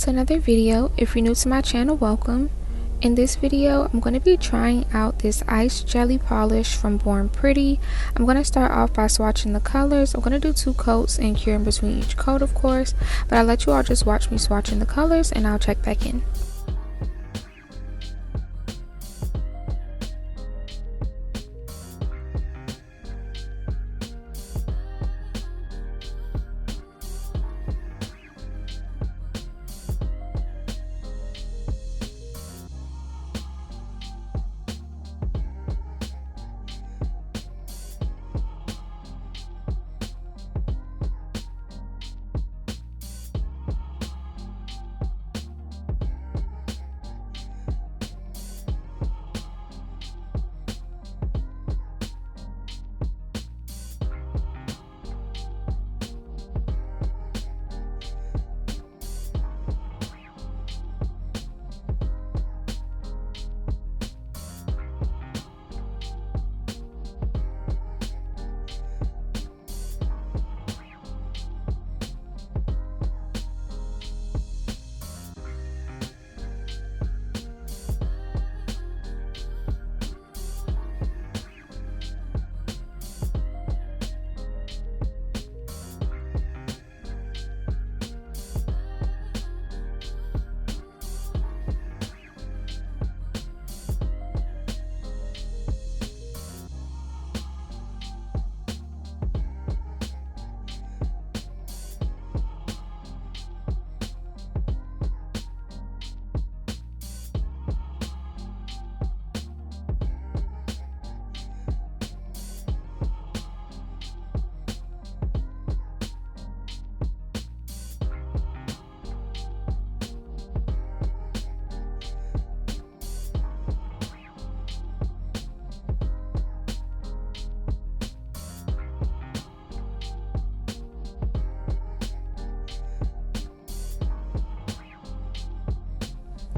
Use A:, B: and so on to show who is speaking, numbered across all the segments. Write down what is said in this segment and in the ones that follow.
A: to another video. If you're new to my channel, welcome. In this video, I'm going to be trying out this ice jelly polish from Born Pretty. I'm going to start off by swatching the colors. I'm going to do 2 coats and cure in between each coat, of course, but I'll let you all just watch me swatching the colors and I'll check back in.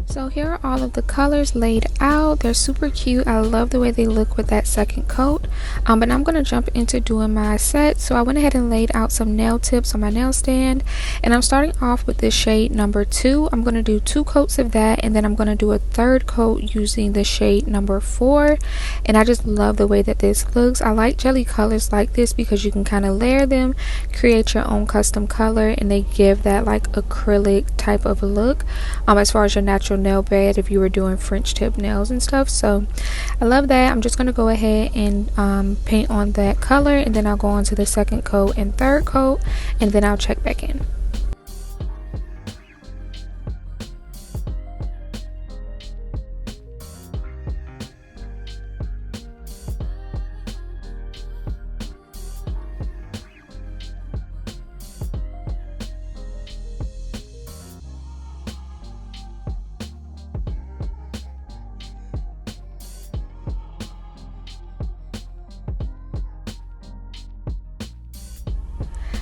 A: So here are all of the colors laid out. They're super cute. I love the way they look with that second coat. But I'm going to jump into doing my set. So I went ahead and laid out some nail tips on my nail stand. And I'm starting off with this shade number 2. I'm going to do 2 coats of that. And then I'm going to do a 3rd coat using the shade number 4. And I just love the way that this looks. I like jelly colors like this because you can kind of layer them, create your own custom color. And they give that like acrylic type of a look as far as your natural nail bed if you were doing French tip nails and stuff. So I love that. I'm just going to go ahead and paint on that color, and then I'll go on to the 2nd coat and 3rd coat, and then I'll check back in.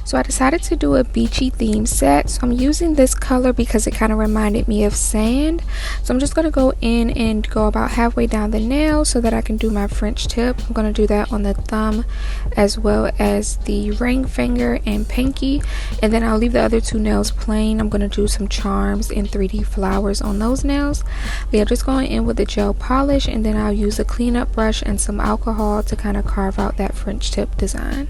A: So I decided to do a beachy theme set. So I'm using this color because it kind of reminded me of sand. So I'm just going to go in and go about halfway down the nail so that I can do my French tip. I'm going to do that on the thumb as well as the ring finger and pinky. And then I'll leave the other 2 nails plain. I'm going to do some charms and 3D flowers on those nails. But yeah, just going in with the gel polish, and then I'll use a cleanup brush and some alcohol to kind of carve out that French tip design.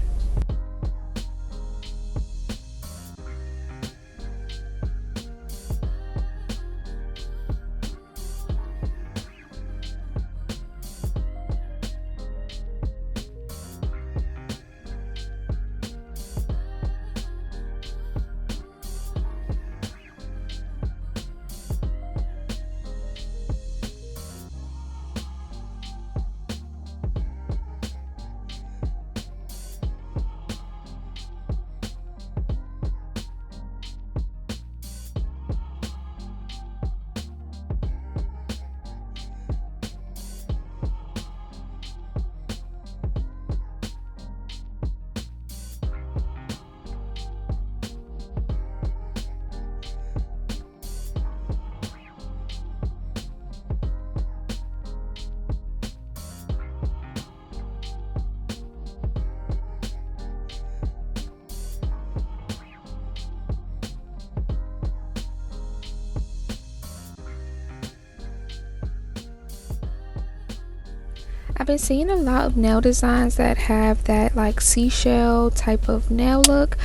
A: I've been seeing a lot of nail designs that have that like seashell type of nail look.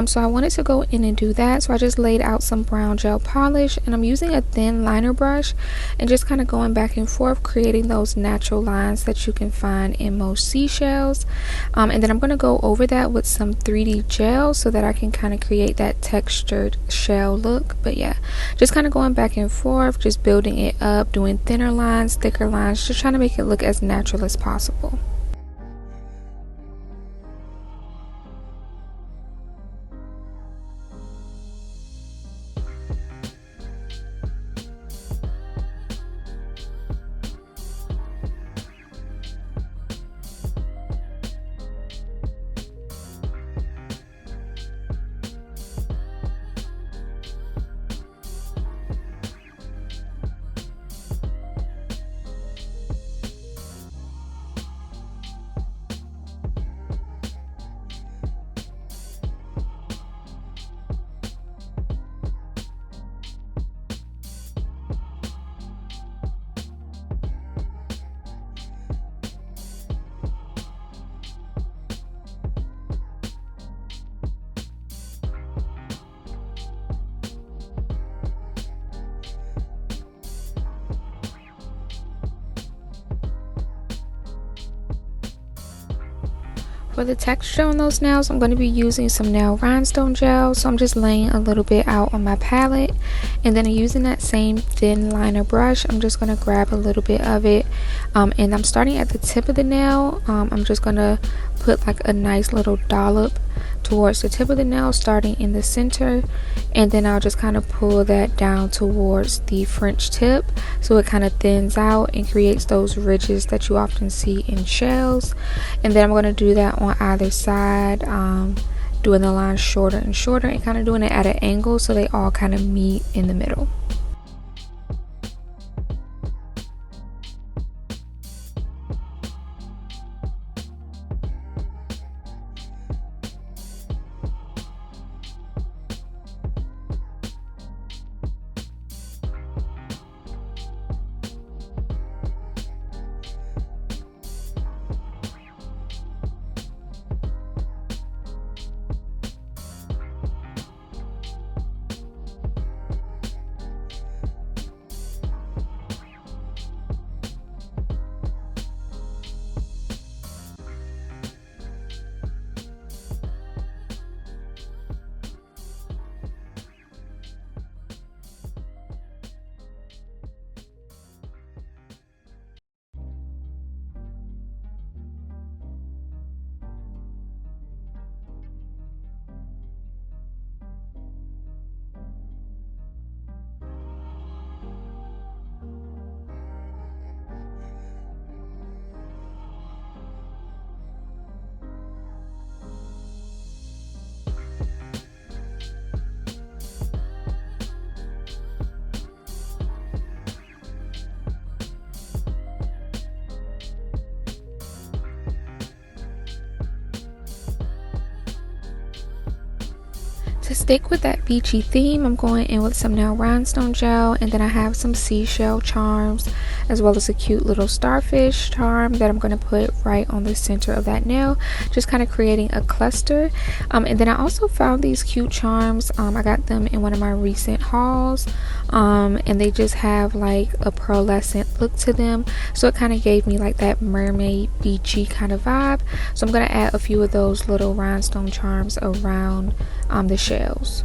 A: So I wanted to go in and do that. So I just laid out some brown gel polish, and I'm using a thin liner brush and just kind of going back and forth, creating those natural lines that you can find in most seashells. And then I'm going to go over that with some 3D gel so that I can kind of create that textured shell look. But yeah, just kind of going back and forth, just building it up, doing thinner lines, thicker lines, just trying to make it look as natural as possible. For the texture on those nails, I'm going to be using some nail rhinestone gel. So I'm just laying a little bit out on my palette, and then using that same thin liner brush, I'm just going to grab a little bit of it, and I'm starting at the tip of the nail. I'm just going to put like a nice little dollop towards the tip of the nail, starting in the center, and then I'll just kind of pull that down towards the French tip so it kind of thins out and creates those ridges that you often see in shells. And then I'm going to do that on either side, doing the lines shorter and shorter and kind of doing it at an angle so they all kind of meet in the middle. To stick with that beachy theme, I'm going in with some nail rhinestone gel, and then I have some seashell charms as well as a cute little starfish charm that I'm going to put right on the center of that nail, just kind of creating a cluster. And then I also found these cute charms. I got them in one of my recent hauls, and they just have like a pearlescent look to them, so it kind of gave me like that mermaid beachy kind of vibe. So I'm going to add a few of those little rhinestone charms around the shells.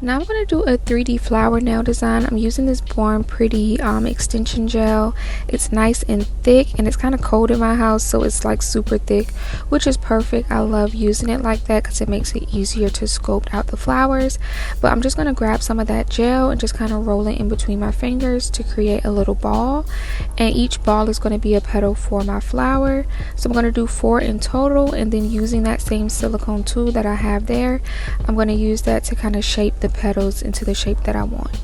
A: Now I'm going to do a 3D flower nail design. I'm using this Born Pretty extension gel. It's nice and thick, and it's kind of cold in my house, so it's like super thick, which is perfect. I love using it like that because it makes it easier to sculpt out the flowers. But I'm just going to grab some of that gel and just kind of roll it in between my fingers to create a little ball, and each ball is going to be a petal for my flower. So I'm going to do 4 in total, and then using that same silicone tool that I have there, I'm going to use that to kind of shape the petals into the shape that I want.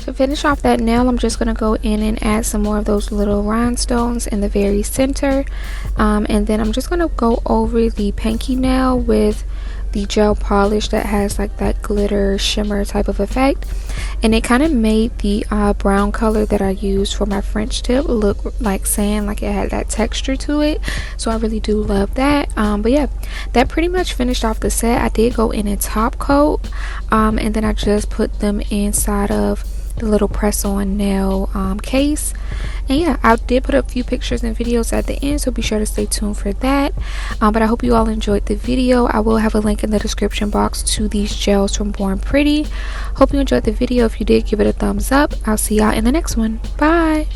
A: To finish off that nail, I'm just going to go in and add some more of those little rhinestones in the very center, and then I'm just going to go over the pinky nail with the gel polish that has like that glitter shimmer type of effect, and it kind of made the brown color that I used for my French tip look like sand, like it had that texture to it. So I really do love that. But yeah, that pretty much finished off the set. I did go in and top coat, and then I just put them inside of the little press-on nail case. And yeah, I did put a few pictures and videos at the end, so be sure to stay tuned for that. But I hope you all enjoyed the video. I will have a link in the description box to these gels from Born Pretty. Hope you enjoyed the video. If you did, give it a thumbs up. I'll see y'all in the next one. Bye.